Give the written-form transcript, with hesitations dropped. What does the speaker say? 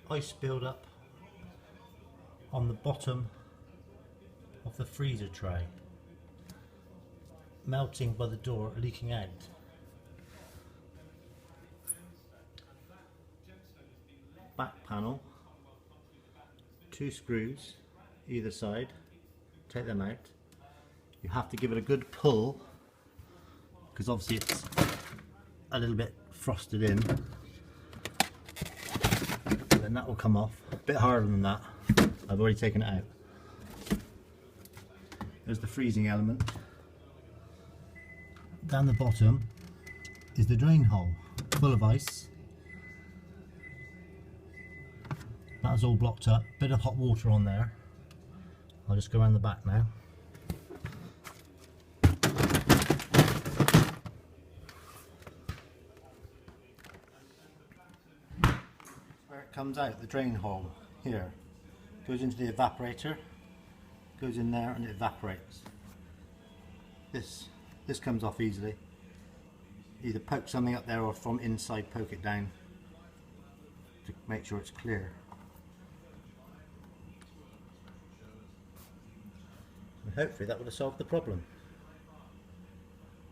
ice build-up on the bottom of the freezer tray, melting by the door, leaking out. Back panel, 2 screws either side, take them out. You have to give it a good pull because obviously it's a little bit frosted in, then that will come off. A bit harder than that, I've already taken it out. There's the freezing element. Down the bottom is the drain hole, full of ice. That's all blocked up, bit of hot water on there. I'll just go around the back now. Where it comes out, the drain hole here, goes into the evaporator, goes in there and it evaporates. This comes off easily. Either poke something up there or from inside poke it down to make sure it's clear. And hopefully that would have solved the problem.